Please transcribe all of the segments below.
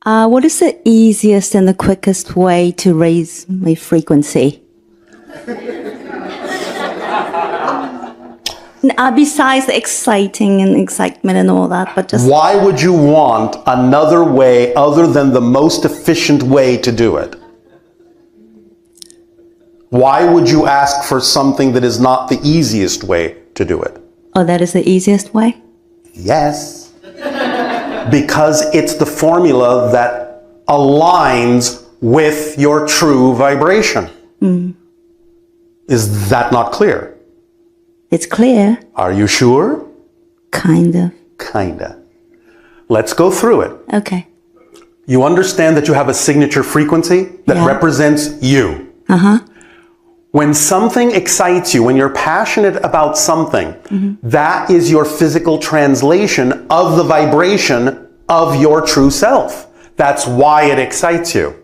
What is the easiest and the quickest way to raise my frequency? Besides the exciting and excitement and all that, but just... Why would you want another way other than the most efficient way to do it? Why would you ask for something that is not the easiest way to do it? Oh, that is the easiest way? Yes. Because it's the formula that aligns with your true vibration. Is that not clear? It's clear. Are you sure? Kind of. Kinda. Let's go through it. Okay. You understand that you have a signature frequency that represents you. When something excites you, when you're passionate about something, that is your physical translation of the vibration of your true self. That's why it excites you.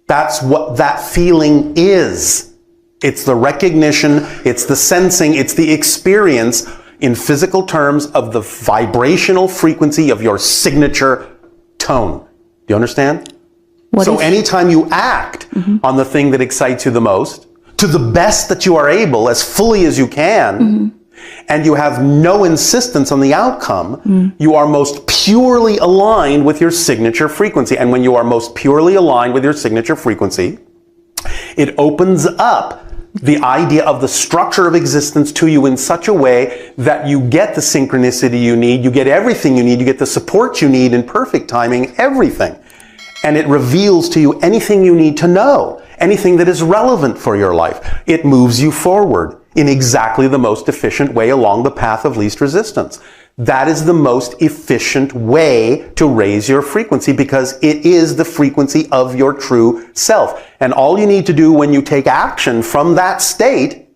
That's what that feeling is. It's the recognition, it's the sensing, it's the experience in physical terms of the vibrational frequency of your signature tone. Do you understand? So anytime you act on the thing that excites you the most, to the best that you are able, as fully as you can, and you have no insistence on the outcome, you are most purely aligned with your signature frequency. And when you are most purely aligned with your signature frequency, it opens up the idea of the structure of existence to you in such a way that you get the synchronicity you need, you get everything you need, you get the support you need in perfect timing, everything. And it reveals to you anything you need to know, anything that is relevant for your life. It moves you forward in exactly the most efficient way along the path of least resistance. That is the most efficient way to raise your frequency because it is the frequency of your true self. And all you need to do when you take action from that state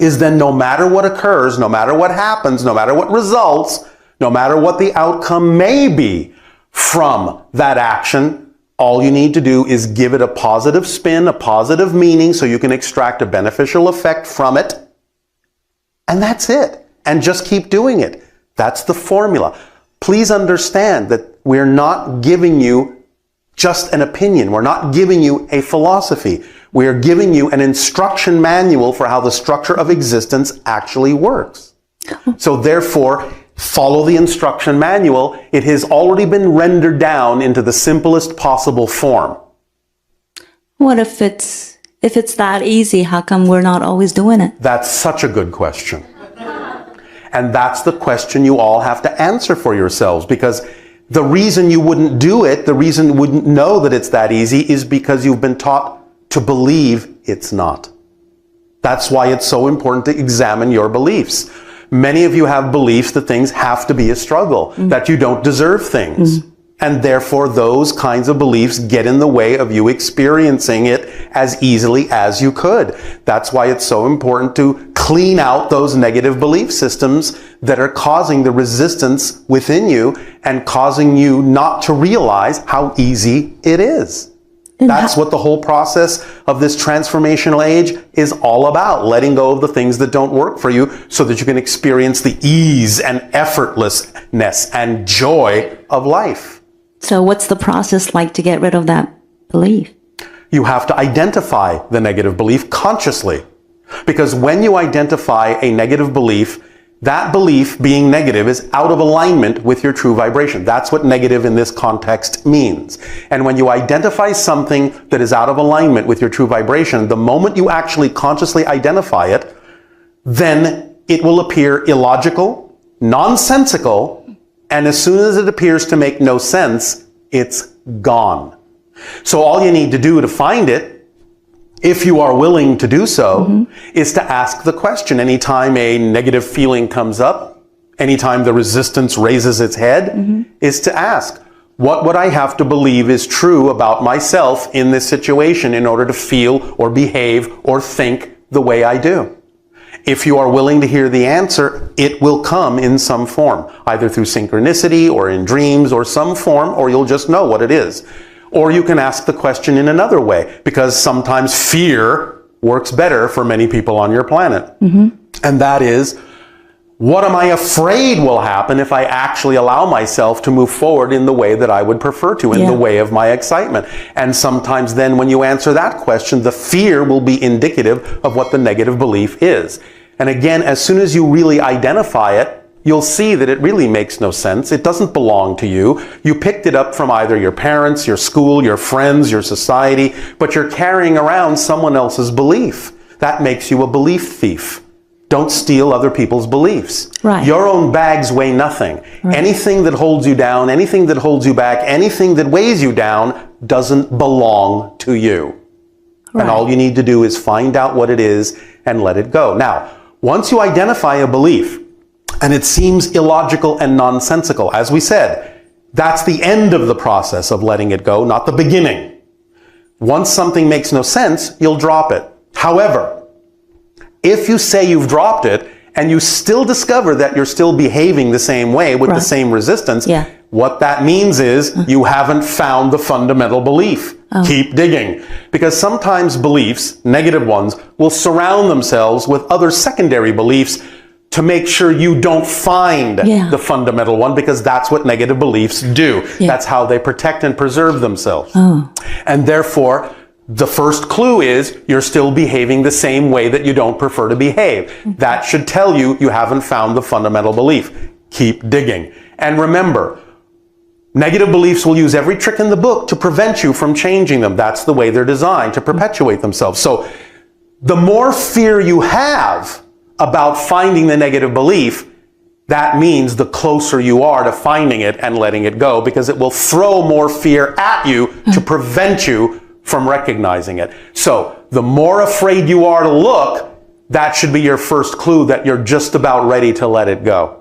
is then no matter what occurs, no matter what happens, no matter what results, no matter what the outcome may be from that action, all you need to do is give it a positive spin, a positive meaning so you can extract a beneficial effect from it. And that's it. And just keep doing it. That's the formula. Please understand that we're not giving you just an opinion. We're not giving you a philosophy. We're giving you an instruction manual for how the structure of existence actually works. So therefore, follow the instruction manual. It has already been rendered down into the simplest possible form. What if it's that easy? How come we're not always doing it? That's such a good question. And that's the question you all have to answer for yourselves, because the reason you wouldn't do it, the reason you wouldn't know that it's that easy is because you've been taught to believe it's not. That's why it's so important to examine your beliefs. Many of you have beliefs that things have to be a struggle, that you don't deserve things. And therefore, those kinds of beliefs get in the way of you experiencing it as easily as you could. That's why it's so important to clean out those negative belief systems that are causing the resistance within you and causing you not to realize how easy it is. That's what the whole process of this transformational age is all about. Letting go of the things that don't work for you so that you can experience the ease and effortlessness and joy of life. So what's the process like to get rid of that belief? You have to identify the negative belief consciously. Because when you identify a negative belief, that belief being negative is out of alignment with your true vibration. That's what negative in this context means. And when you identify something that is out of alignment with your true vibration, the moment you actually consciously identify it, then it will appear illogical, nonsensical, and as soon as it appears to make no sense, it's gone. So all you need to do to find it, if you are willing to do so, is to ask the question. Anytime a negative feeling comes up, anytime the resistance raises its head, is to ask, what would I have to believe is true about myself in this situation in order to feel or behave or think the way I do? If you are willing to hear the answer, it will come in some form, either through synchronicity or in dreams or some form, or you'll just know what it is. Or you can ask the question in another way, because sometimes fear works better for many people on your planet. And that is, What am I afraid will happen if I actually allow myself to move forward in the way that I would prefer to, in the way of my excitement? And sometimes then when you answer that question, the fear will be indicative of what the negative belief is. And again, as soon as you really identify it, you'll see that it really makes no sense. It doesn't belong to you. You picked it up from either your parents, your school, your friends, your society, but you're carrying around someone else's belief. That makes you a belief thief. Don't steal other people's beliefs. Right. Your own bags weigh nothing. Right. Anything that holds you down, anything that holds you back, anything that weighs you down doesn't belong to you. Right. And all you need to do is find out what it is and let it go. Now, once you identify a belief, and it seems illogical and nonsensical, as we said, that's the end of the process of letting it go, not the beginning. Once something makes no sense, you'll drop it. However, if you say you've dropped it and you still discover that you're still behaving the same way with the same resistance, what that means is you haven't found the fundamental belief. Keep digging. Because sometimes beliefs, negative ones, will surround themselves with other secondary beliefs to make sure you don't find the fundamental one, because that's what negative beliefs do. That's how they protect and preserve themselves. And therefore, the first clue is you're still behaving the same way that you don't prefer to behave. That should tell you you haven't found the fundamental belief. Keep digging. And remember, negative beliefs will use every trick in the book to prevent you from changing them. That's the way they're designed, to perpetuate themselves. So the more fear you have about finding the negative belief, that means the closer you are to finding it and letting it go, because it will throw more fear at you to prevent you from recognizing it. So the more afraid you are to look, that should be your first clue that you're just about ready to let it go.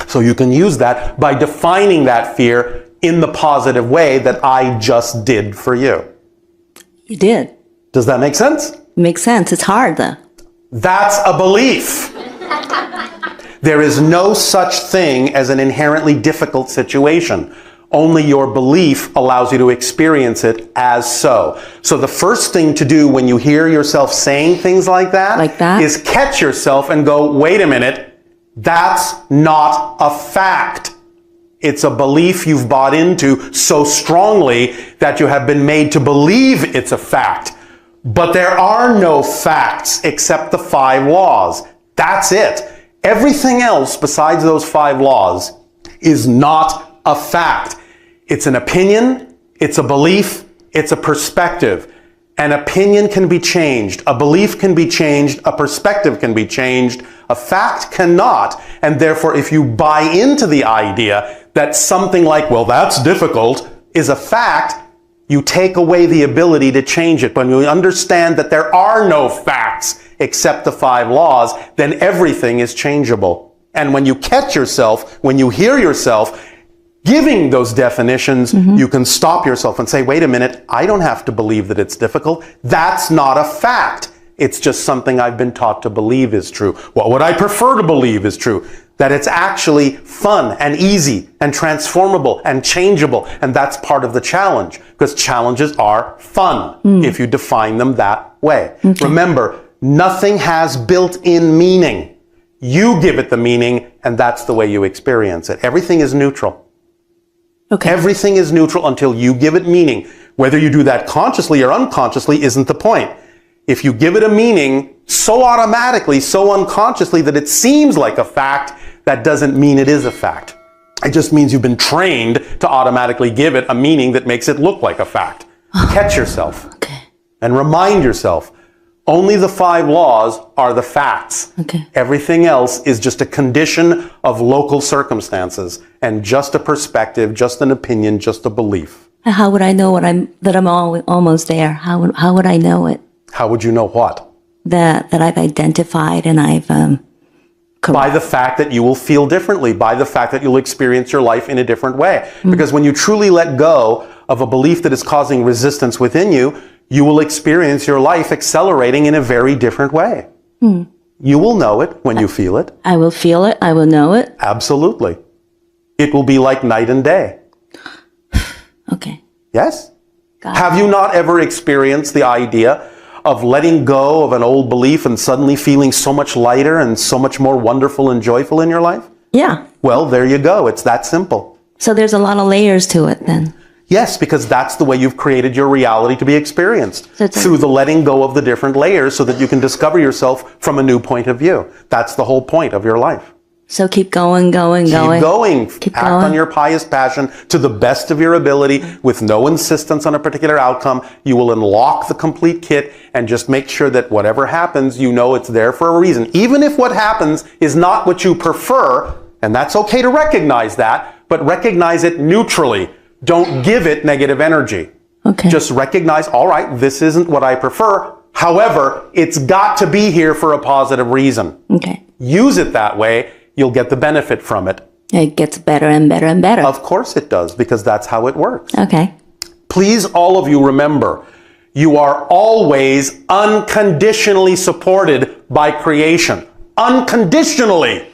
So you can use that by defining that fear in the positive way that I just did for you. You did. Does that make sense? Makes sense. It's hard though. That's a belief. There is no such thing as an inherently difficult situation. Only your belief allows you to experience it as so. So the first thing to do when you hear yourself saying things like that, is catch yourself and go, wait a minute, that's not a fact. It's a belief you've bought into so strongly that you have been made to believe it's a fact. But there are no facts except the 5 laws. That's it. Everything else besides those 5 laws is not a fact. It's an opinion, it's a belief, it's a perspective. An opinion can be changed, a belief can be changed, a perspective can be changed, a fact cannot. And therefore, if you buy into the idea that something like, well, that's difficult, is a fact, you take away the ability to change it. When you understand that there are no facts except the 5 laws, then everything is changeable. And when you catch yourself, when you hear yourself giving those definitions, you can stop yourself and say, wait a minute, I don't have to believe that it's difficult. That's not a fact. It's just something I've been taught to believe is true. What would I prefer to believe is true? That it's actually fun and easy and transformable and changeable. And that's part of the challenge, because challenges are fun if you define them that way. Remember, nothing has built-in meaning. You give it the meaning, and that's the way you experience it. Everything is neutral. Everything is neutral until you give it meaning. Whether you do that consciously or unconsciously isn't the point. If you give it a meaning so automatically, so unconsciously that it seems like a fact, that doesn't mean it is a fact. It just means you've been trained to automatically give it a meaning that makes it look like a fact. Catch yourself and remind yourself, only the 5 laws are the facts. Everything else is just a condition of local circumstances and just a perspective, just an opinion, just a belief. How would I know that I'm almost there? How would I know it? How would you know what? That I've identified and I've by the fact that you will feel differently, by the fact that you'll experience your life in a different way. Because when you truly let go of a belief that is causing resistance within you, you will experience your life accelerating in a very different way. You will know it when you feel it. I will feel it. I will know it. Absolutely. It will be like night and day. Okay. Yes? Got Have you not ever experienced the idea of letting go of an old belief and suddenly feeling so much lighter and so much more wonderful and joyful in your life? Yeah. Well, there you go. It's that simple. So there's a lot of layers to it then. Yes, because that's the way you've created your reality to be experienced, So it's through the letting go of the different layers so that you can discover yourself from a new point of view. That's the whole point of your life. So keep going. Keep going. Keep Act going. on your highest passion to the best of your ability with no insistence on a particular outcome. You will unlock the complete kit and just make sure that whatever happens, you know it's there for a reason. Even if what happens is not what you prefer, and that's okay to recognize that, but recognize it neutrally. Don't give it negative energy. Okay. Just recognize, all right, this isn't what I prefer. However, it's got to be here for a positive reason. Okay. Use it that way. You'll get the benefit from it. It gets better and better and better. Of course it does, because that's how it works. Okay. Please, all of you, remember, you are always unconditionally supported by creation. Unconditionally.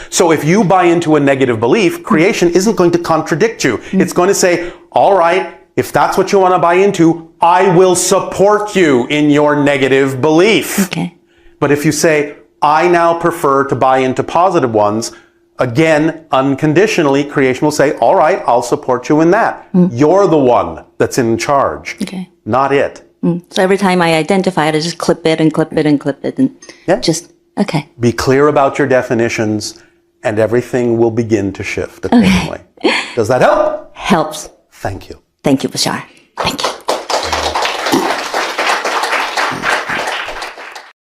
So if you buy into a negative belief, creation isn't going to contradict you. It's going to say, all right, if that's what you want to buy into, I will support you in your negative belief. Okay. But if you say, I now prefer to buy into positive ones, again, unconditionally, creation will say, all right, I'll support you in that. You're the one that's in charge, Okay. not it. So every time I identify it, I just clip it and clip it and clip it and just, okay. Be clear about your definitions and everything will begin to shift accordingly. Does that help? Helps. Thank you. Thank you, Bashar. Thank you.